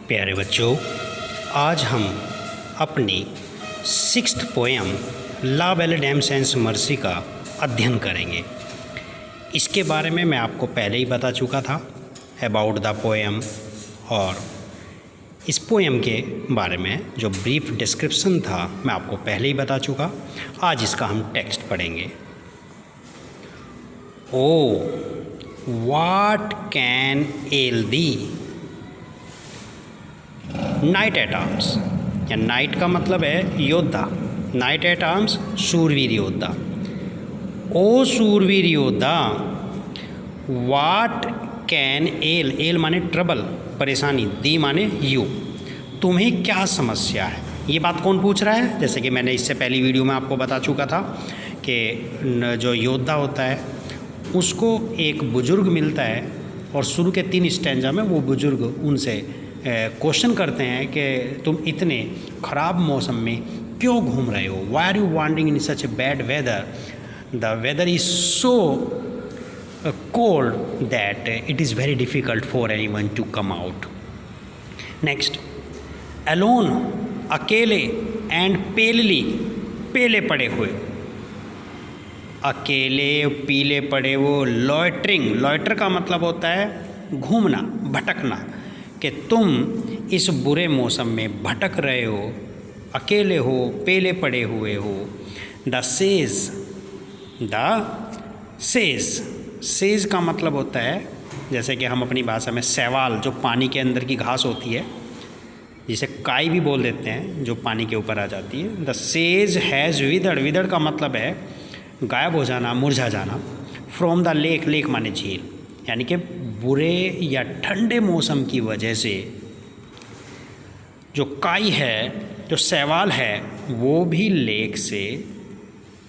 प्यारे बच्चों, आज हम अपनी 6th पोएम ला बेल डैम सेंस मर्सी का अध्ययन करेंगे। इसके बारे में मैं आपको पहले ही बता चुका था अबाउट द पोएम, और इस पोएम के बारे में जो ब्रीफ डिस्क्रिप्शन था मैं आपको पहले ही बता चुका। आज इसका हम टेक्स्ट पढ़ेंगे। O what can ail thee knight at arms, या नाइट का मतलब है योद्धा, नाइट एट आर्म्स शूरवीर योद्धा। ओ शूरवीर योद्धा, वाट कैन एल, एल माने ट्रबल परेशानी, दी माने यू, तुम्हें क्या समस्या है। ये बात कौन पूछ रहा है? जैसे कि मैंने इससे पहली वीडियो में आपको बता चुका था कि जो योद्धा होता है उसको एक बुजुर्ग मिलता है और शुरू के 3 स्टैंजा में वो बुजुर्ग उनसे क्वेश्चन करते हैं कि तुम इतने ख़राब मौसम में क्यों घूम रहे हो, why are you wandering in such a bad weather, the weather is so cold that it is very difficult for anyone to come out. Next, alone अकेले एंड पेलली, पेले पड़े हुए, अकेले पीले पड़े वो, लॉयटरिंग, लॉयटर का मतलब होता है घूमना भटकना, कि तुम इस बुरे मौसम में भटक रहे हो, अकेले हो, पेले पड़े हुए हो। द सेज, सेज का मतलब होता है, जैसे कि हम अपनी भाषा में शैवाल, जो पानी के अंदर की घास होती है, जिसे काई भी बोल देते हैं, जो पानी के ऊपर आ जाती है। The sage has withered, withered का मतलब है गायब हो जाना, मुरझा जाना। फ्रॉम द लेक, लेक माने झील, यानी कि बुरे या ठंडे मौसम की वजह से जो काई है, जो शैवाल है, वो भी लेक से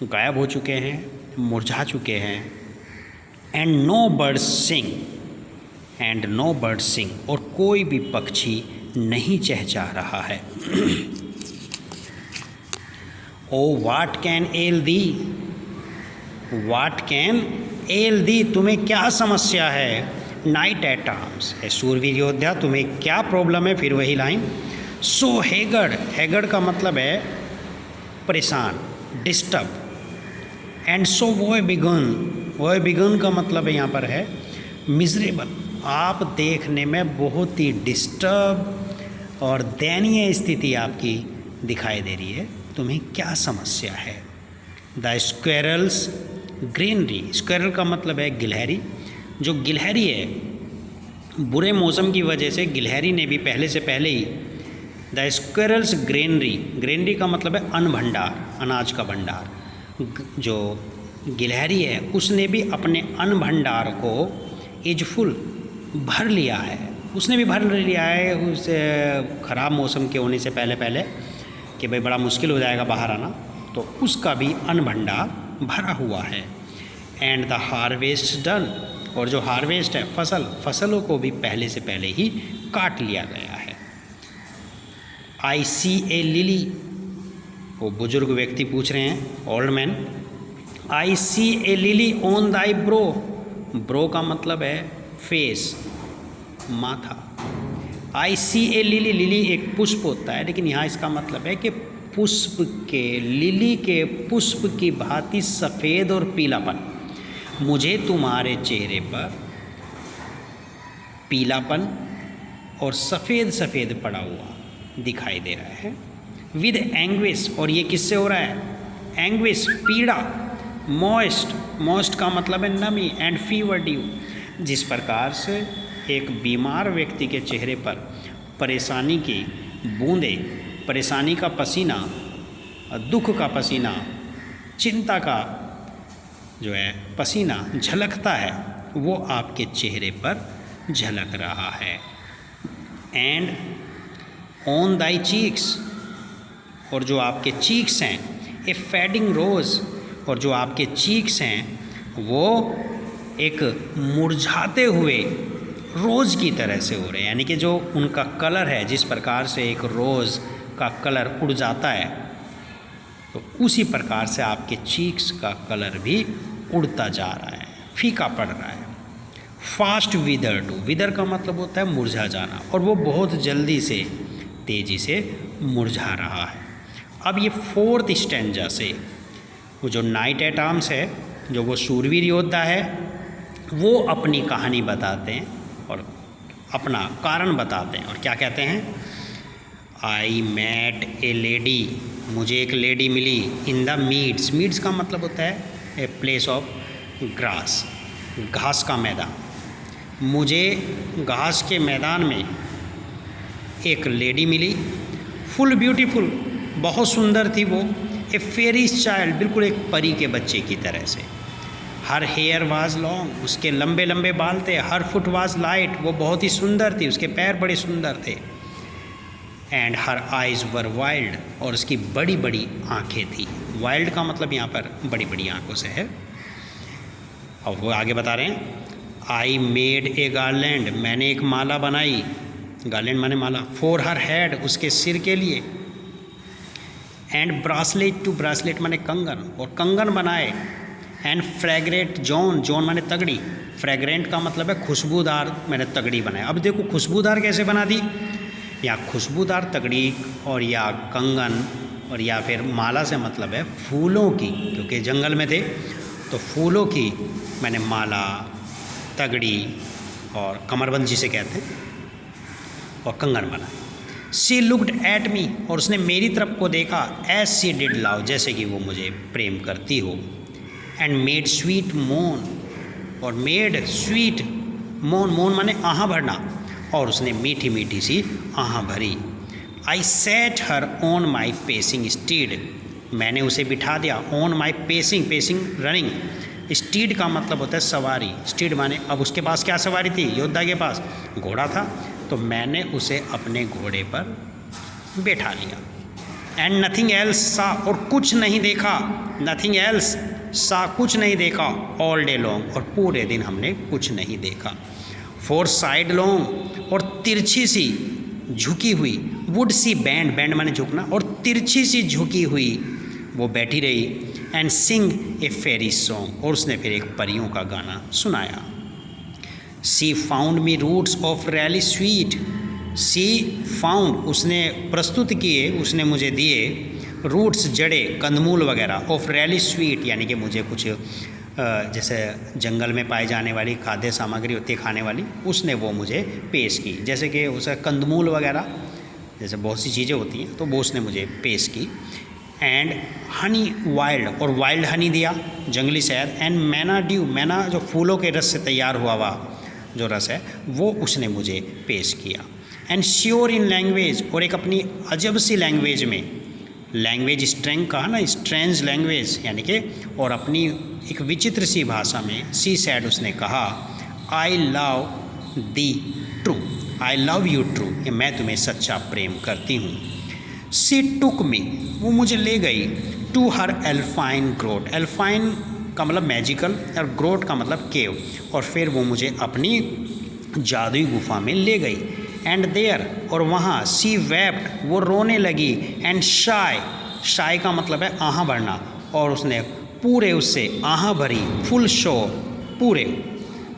गायब हो चुके हैं, मुरझा चुके हैं। And no bird sing, and no bird sing, और कोई भी पक्षी नहीं चहचहा रहा है। O what can ail thee, what can ail thee, तुम्हें क्या समस्या है। नाइट एट आर्म्स है शूरवीर योद्धा, तुम्हें क्या प्रॉब्लम है। फिर वही लाइन, सो हैगर्ड, हैगर्ड का मतलब है परेशान, disturb. And so woebegone, woebegone का मतलब यहाँ पर है मिजरेबल, आप देखने में बहुत ही डिस्टर्ब और दयनीय स्थिति आपकी दिखाई दे रही है, तुम्हें क्या समस्या है। द स्क्वेरल्स ग्रीनरी, स्क्वेरल का मतलब है गिलहरी, जो गिलहरी है बुरे मौसम की वजह से गिलहरी ने भी पहले से पहले ही, द स्क्वेरल्स ग्रेनरी, ग्रेनरी का मतलब है अन्न भंडार, अनाज का भंडार, जो गिलहरी है उसने भी अपने अन्न भंडार को इज फुल भर लिया है, उसने भी भर लिया है उस ख़राब मौसम के होने से पहले पहले, कि भाई बड़ा मुश्किल हो जाएगा बाहर आना, तो उसका भी अन्न भंडार भरा हुआ है। एंड द हार्वेस्ट डन, और जो हार्वेस्ट है फसल, फसलों को भी पहले से पहले ही काट लिया गया है। आई सी ए लिली, वो बुजुर्ग व्यक्ति पूछ रहे हैं, old man, I see a lily on thy brow, brow का मतलब है फेस, माथा। आई सी ए लिली, लिली एक पुष्प होता है, लेकिन यहाँ इसका मतलब है कि पुष्प के, लिली के पुष्प की भांति सफ़ेद और पीलापन, मुझे तुम्हारे चेहरे पर पीलापन और सफ़ेद सफ़ेद पड़ा हुआ दिखाई दे रहा है। विद एंग्विश, और ये किससे हो रहा है? एंग्विश पीड़ा। मॉइस्ट, मॉइस्ट का मतलब है नमी। एंड फीवर ड्यू, जिस प्रकार से एक बीमार व्यक्ति के चेहरे पर परेशानी की बूंदें, परेशानी का पसीना, दुख का पसीना, चिंता का जो है पसीना झलकता है, वो आपके चेहरे पर झलक रहा है। एंड ऑन दाई चीक्स, और जो आपके चीक्स हैं, ए फेडिंग रोज़, और जो आपके चीक्स हैं वो एक मुरझाते हुए रोज़ की तरह से हो रहे हैं, यानी कि जो उनका कलर है, जिस प्रकार से एक रोज़ का कलर उड़ जाता है, तो उसी प्रकार से आपके चीक्स का कलर भी उड़ता जा रहा है, फीका पड़ रहा है। फास्ट विदर टू, विदर का मतलब होता है मुरझा जाना, और वो बहुत जल्दी से तेज़ी से मुरझा रहा है। अब ये 4th स्टैंजा से वो जो नाइट एट आर्म्स है, जो वो शूरवीर योद्धा है, वो अपनी कहानी बताते हैं और अपना कारण बताते हैं। और क्या कहते हैं? आई मेट ए लेडी, मुझे एक लेडी मिली, इन द मीड्स, मीड्स का मतलब होता है ए प्लेस ऑफ ग्रास, घास का मैदान। मुझे घास के मैदान में एक लेडी मिली, फुल ब्यूटीफुल, बहुत सुंदर थी वो, ए फेरीज चाइल्ड, बिल्कुल एक परी के बच्चे की तरह से। हर हेयर वाज लॉन्ग, उसके लंबे लंबे बाल थे। हर फुट वाज लाइट, वो बहुत ही सुंदर थी, उसके पैर बड़े सुंदर थे। And her eyes were wild, और उसकी बड़ी बड़ी आँखें थी। वाइल्ड का मतलब यहाँ पर बड़ी बड़ी आँखों से है। और वो आगे बता रहे हैं, आई मेड ए गार्लैंड, मैंने एक माला बनाई, गार्लैंड माने माला, फॉर हर हेड, उसके सिर के लिए। एंड ब्रासलेट टू, ब्रासलेट माने कंगन, और कंगन बनाए। एंड फ्रेग्रेंट जॉन, जॉन माने तगड़ी, फ्रेग्रेंट का मतलब है खुशबूदार, मैंने तगड़ी बनाए। अब देखो खुशबूदार कैसे बना दी, या खुशबूदार तगड़ी और या कंगन और या फिर माला से मतलब है फूलों की, क्योंकि जंगल में थे तो फूलों की मैंने माला, तगड़ी और कमरबंद जिसे कहते हैं, और कंगन बनाए। सी लुक्ड एट मी, और उसने मेरी तरफ को देखा, एज सी डिड लव, जैसे कि वो मुझे प्रेम करती हो। एंड मेड स्वीट मोन, और मेड स्वीट मोन, मोन माने आहाँ भरना, और उसने मीठी मीठी सी आहाँ भरी। I set her on my pacing steed, मैंने उसे बिठा दिया, on my pacing, pacing running, steed का मतलब होता है सवारी, स्टीड माने, अब उसके पास क्या सवारी थी, योद्धा के पास घोड़ा था, तो मैंने उसे अपने घोड़े पर बैठा लिया। एंड नथिंग एल्स सा, और कुछ नहीं देखा, नथिंग एल्स सा, कुछ नहीं देखा, ऑल डे लॉन्ग, और पूरे दिन हमने कुछ नहीं देखा। फोर साइड लॉन्ग, और तिरछी सी झुकी हुई, वुड सी बैंड, बैंड माने झुकना, और तिरछी सी झुकी हुई वो बैठी रही। And Singh A Pheri song, और उसने फिर एक परियों का गाना सुनाया। She found me roots of relish sweet, she found, उसने प्रस्तुत किए, उसने मुझे दिए, रूट्स जड़े, कंदमूल वगैरह, ऑफ रैली स्वीट, यानी कि मुझे कुछ जैसे जंगल में पाई जाने वाली खाद्य सामग्री होती है खाने वाली, उसने वो मुझे पेश की, जैसे कि उसे कंदमूल वगैरह, जैसे बहुत सी चीज़ें होती हैं, तो वो उसने मुझे पेश की। एंड हनी वाइल्ड, और वाइल्ड हनी दिया, जंगली शहद। एंड मैना ड्यू, मैना जो फूलों के रस से तैयार हुआ हुआ जो रस है, वो उसने मुझे पेश किया। एंड श्योर इन लैंग्वेज, और एक अपनी अजब सी लैंग्वेज में, लैंग्वेज स्ट्रेंग कहा ना, स्ट्रेंज लैंग्वेज यानी कि, और अपनी एक विचित्र सी भाषा में, सी सैड, उसने कहा, I love the true, I love you true, कि मैं तुम्हें सच्चा प्रेम करती हूँ। सी टुक मी, वो मुझे ले गई, टू हर एल्फाइन ग्रोट, एल्फाइन का मतलब मैजिकल, और ग्रोट का मतलब केव, और फिर वो मुझे अपनी जादुई गुफा में ले गई। एंड देयर, और वहाँ, सी वेप्ट, वो रोने लगी। एंड शाय, शाय का मतलब है आहाँ भरना, और उसने पूरे उससे आहाँ भरी, फुल शो, पूरे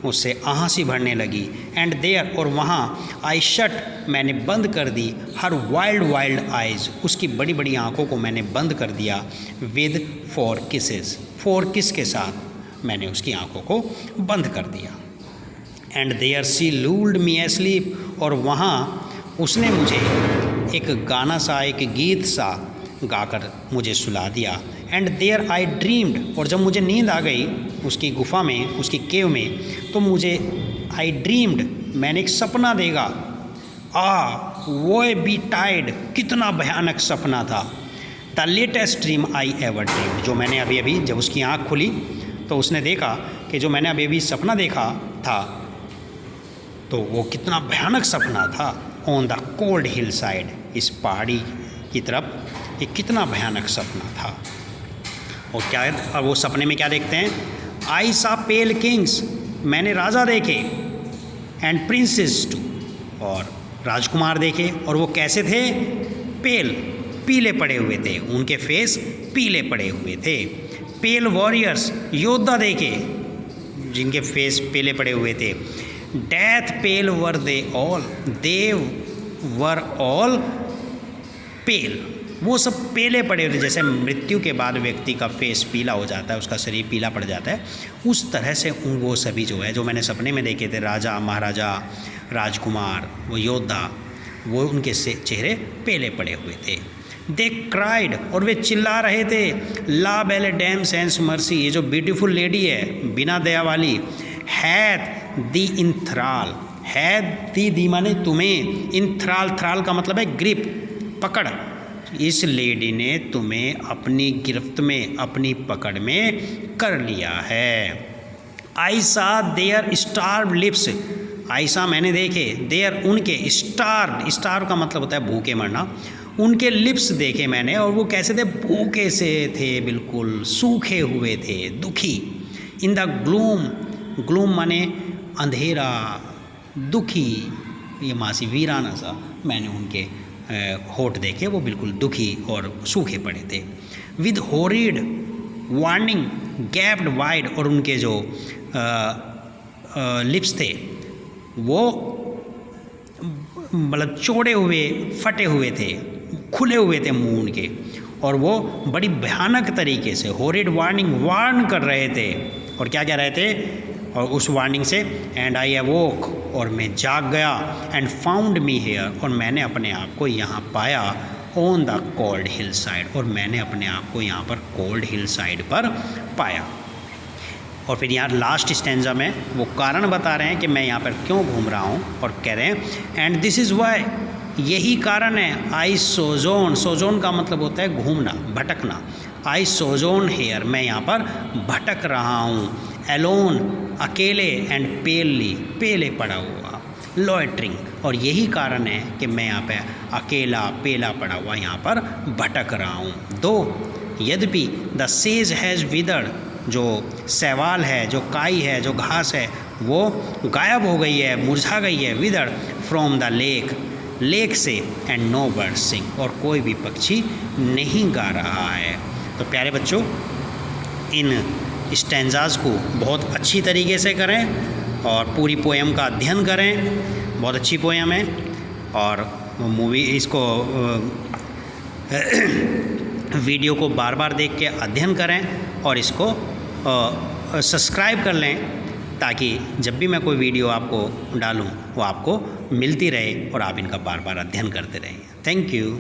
उससे आहाँ सी भरने लगी। एंड देयर, और वहाँ, आई शट, मैंने बंद कर दी, हर वाइल्ड वाइल्ड आइज़, उसकी बड़ी बड़ी आँखों को मैंने बंद कर दिया, विद 4 किसेस, 4 किस के साथ मैंने उसकी आँखों को बंद कर दिया। And there she lulled me asleep, और वहाँ उसने मुझे एक गाना सा, एक गीत सा गाकर मुझे सुला दिया। एंड देयर आई ड्रीम्ड, और जब मुझे नींद आ गई उसकी गुफा में, उसकी केव में, तो मुझे आई ड्रीम्ड, मैंने एक सपना देखा। वो बी टाइड, कितना भयानक सपना था। The latest dream I ever dreamed, जो मैंने अभी अभी, जब उसकी आँख खुली तो उसने देखा कि जो मैंने अभी अभी सपना देखा था, तो वो कितना भयानक सपना था। On the cold hill side, इस पहाड़ी की तरफ, ये कितना भयानक सपना था। और क्या, अब वो सपने में क्या देखते हैं, आई सा पेल किंग्स, मैंने राजा देखे, एंड प्रिंसेस टू, और राजकुमार देखे, और वो कैसे थे, पेल, पीले पड़े हुए थे, उनके फेस पीले पड़े हुए थे। पेल वॉरियर्स, योद्धा देखे, जिनके फेस पेले पड़े हुए थे। Death pail were they were all पेल, वो सब पेले पड़े हुए थे। जैसे मृत्यु के बाद व्यक्ति का फेस पीला हो जाता है, उसका शरीर पीला पड़ जाता है, उस तरह से वो सभी जो है, जो मैंने सपने में देखे थे, राजा महाराजा राजकुमार, वो योद्धा, वो उनके से चेहरे पेले पड़े हुए थे। दे क्राइड, और वे चिल्ला रहे थे, ला बेले डैम सेंस मर्सी, ये जो ब्यूटीफुल लेडी है बिना दया वाली, हैथ दी इंथ्राल, हैथ दी माने तुम्हें, इंथ्राल, थ्राल का मतलब है ग्रिप, पकड़, इस लेडी ने तुम्हें अपनी गिरफ्त में, अपनी पकड़ में कर लिया है। आई सा देयर स्टार्व लिप्स, आयशा मैंने देखे, देयर उनके, स्टार का मतलब होता है भूखे मरना, उनके लिप्स देखे मैंने, और वो कैसे थे, भूखे से थे, बिल्कुल सूखे हुए थे, दुखी। इन द ग्लूम माने अंधेरा, दुखी, ये मासी वीराना सा, मैंने उनके होठ देखे, वो बिल्कुल दुखी और सूखे पड़े थे। With horrid warning gapped wide, और उनके जो लिप्स थे वो मतलब चौड़े हुए, फटे हुए थे, खुले हुए थे मुंह उनके, और वो बड़ी भयानक तरीके से हॉरिड वार्निंग वार्न कर रहे थे। और क्या कह रहे थे, और उस वार्निंग से, एंड आई अवोक, और मैं जाग गया, एंड फाउंड मी हेयर, और मैंने अपने आप को यहाँ पाया, on the cold hill side, और मैंने अपने आप को यहाँ पर कोल्ड हिल साइड पर पाया। और फिर यहाँ लास्ट स्टेंजा में वो कारण बता रहे हैं कि मैं यहाँ पर क्यों घूम रहा हूँ, और कह रहे हैं एंड दिस इज़ वाई, यही कारण है, आई सोजोन, सोजोन का मतलब होता है घूमना, भटकना, आई सोजोन हेयर, मैं यहाँ पर भटक रहा हूँ, एलोन, अकेले, एंड पेली, पेले पड़ा हुआ, लॉयट्रिंग, और यही कारण है कि मैं यहाँ पे अकेला पेला पड़ा हुआ यहाँ पर भटक रहा हूँ। दो यद्यपि द सेज हैज़ विदर्ड, जो सैवाल है, जो काई है, जो घास है, वो गायब हो गई है, मुरझा गई है, विदर्ड फ्रॉम द लेक से, एंड नो बर्ड सिंग, और कोई भी पक्षी नहीं गा रहा है। तो प्यारे बच्चों, इन स्टैंजाज़ को बहुत अच्छी तरीके से करें और पूरी पोएम का अध्ययन करें, बहुत अच्छी पोएम है, और मूवी इसको वीडियो को बार बार देख के अध्ययन करें, और इसको सब्सक्राइब कर लें, ताकि जब भी मैं कोई वीडियो आपको डालूं वो आपको मिलती रहे और आप इनका बार बार अध्ययन करते रहें। Thank you.